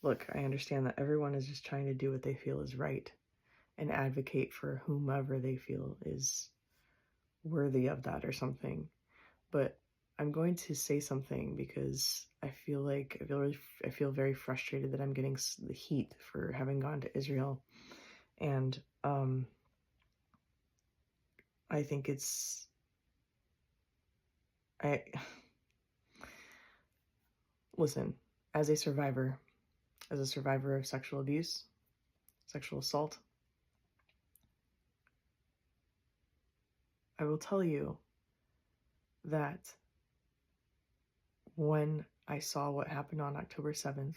look, I understand that everyone is just trying to do what they feel is right and advocate for whomever they feel is worthy of that or something. But I'm going to say something because I feel very frustrated that I'm getting the heat for having gone to Israel, and I think I listen, as as a survivor of sexual abuse, sexual assault, I will tell you that when I saw what happened on October 7th,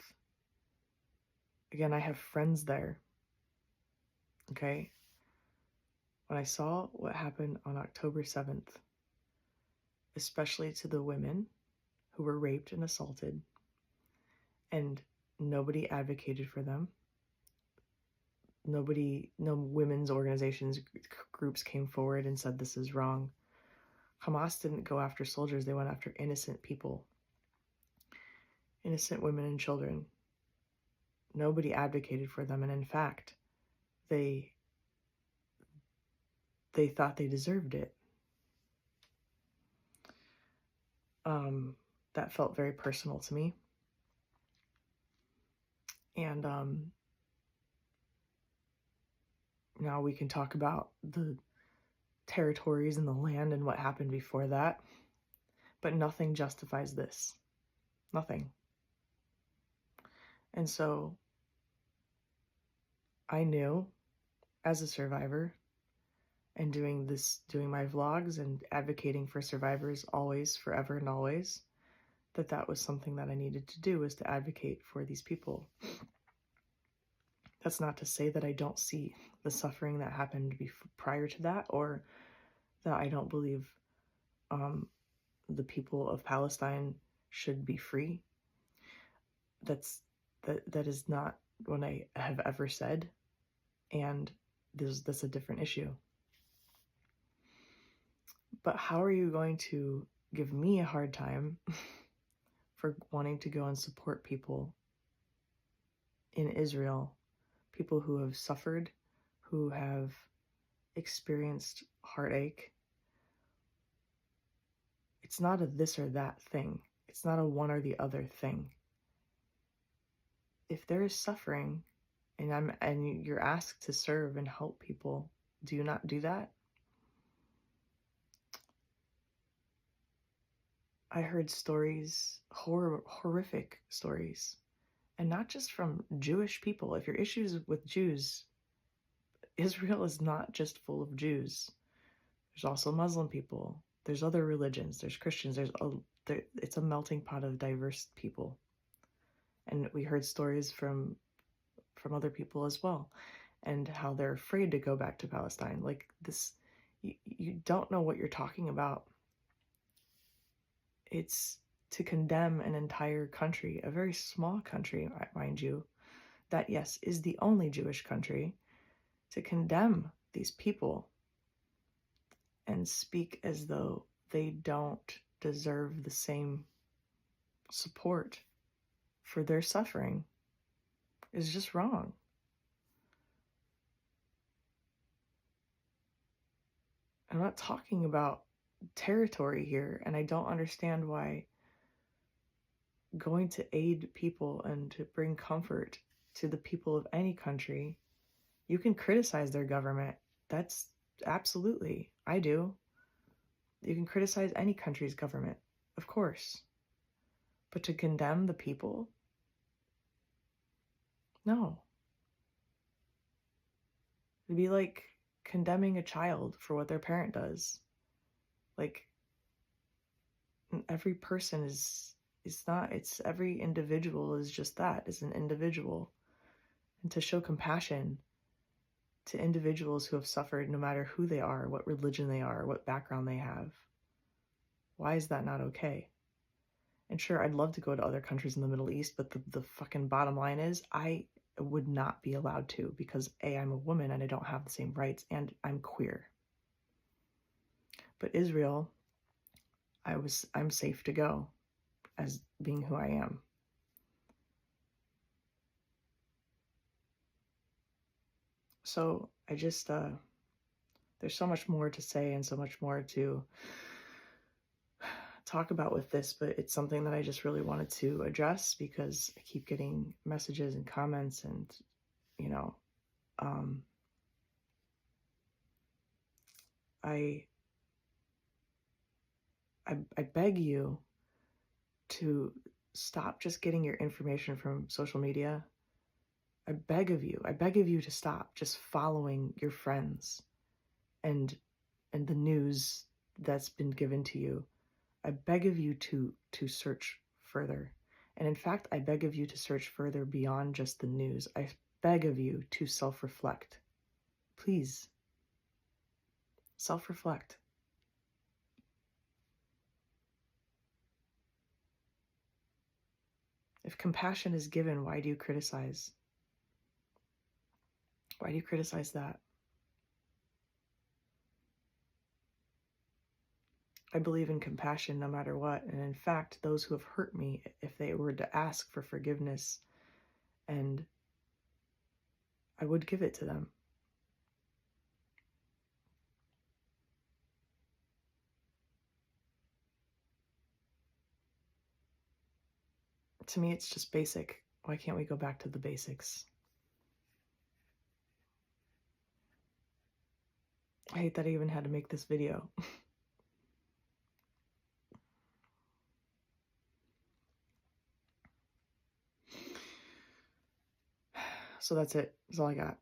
again, I have friends there, okay? When I saw what happened on October 7th, especially to the women who were raped and assaulted, and nobody advocated for them, no women's organizations, groups came forward and said this is wrong. Hamas didn't go after soldiers, they went after innocent people, innocent women and children. Nobody advocated for them, and in fact, they thought they deserved it. That felt very personal to me. And now we can talk about the territories and the land and what happened before that, but nothing justifies this. Nothing. And so I knew as a survivor and doing my vlogs and advocating for survivors always, forever and always, that was something that I needed to do, was to advocate for these people. That's not to say that I don't see the suffering that happened prior to that, or that I don't believe the people of Palestine should be free. That is not what I have ever said, and that's a different issue. But how are you going to give me a hard time for wanting to go and support people in Israel, people who have suffered, who have experienced heartache? It's not a this or that thing. It's not a one or the other thing. If there is suffering and you're asked to serve and help people, do you not do that? I heard stories, horrific stories, and not just from Jewish people. If your issues with Jews, Israel is not just full of Jews. There's also Muslim people. There's other religions. There's Christians. It's a melting pot of diverse people. And we heard stories from other people as well, and how they're afraid to go back to Palestine. Like this, you don't know what you're talking about. It's to condemn an entire country, a very small country, mind you, that, yes, is the only Jewish country, to condemn these people and speak as though they don't deserve the same support for their suffering is just wrong. I'm not talking about territory here, and I don't understand why going to aid people and to bring comfort to the people of any country, you can criticize their government. That's absolutely, I do. You can criticize any country's government, of course. But to condemn the people? No. It'd be like condemning a child for what their parent does. Like, every person every individual is just that, is an individual. And to show compassion to individuals who have suffered, no matter who they are, what religion they are, what background they have, why is that not okay? And sure, I'd love to go to other countries in the Middle East, but the fucking bottom line is I would not be allowed to, because A, I'm a woman and I don't have the same rights, and I'm queer. But Israel, I'm safe to go as being who I am. So I just, there's so much more to say and so much more to talk about with this, but it's something that I just really wanted to address because I keep getting messages and comments and, you know, um, I, I beg you to stop just getting your information from social media. I beg of you to stop just following your friends and the news that's been given to you. I beg of you to search further. And in fact, I beg of you to search further beyond just the news. I beg of you to self-reflect. Please, self-reflect. If compassion is given, why do you criticize? Why do you criticize that? I believe in compassion no matter what. And in fact, those who have hurt me, if they were to ask for forgiveness, and I would give it to them. To me, it's just basic. Why can't we go back to the basics? I hate that I even had to make this video. So that's it. That's all I got.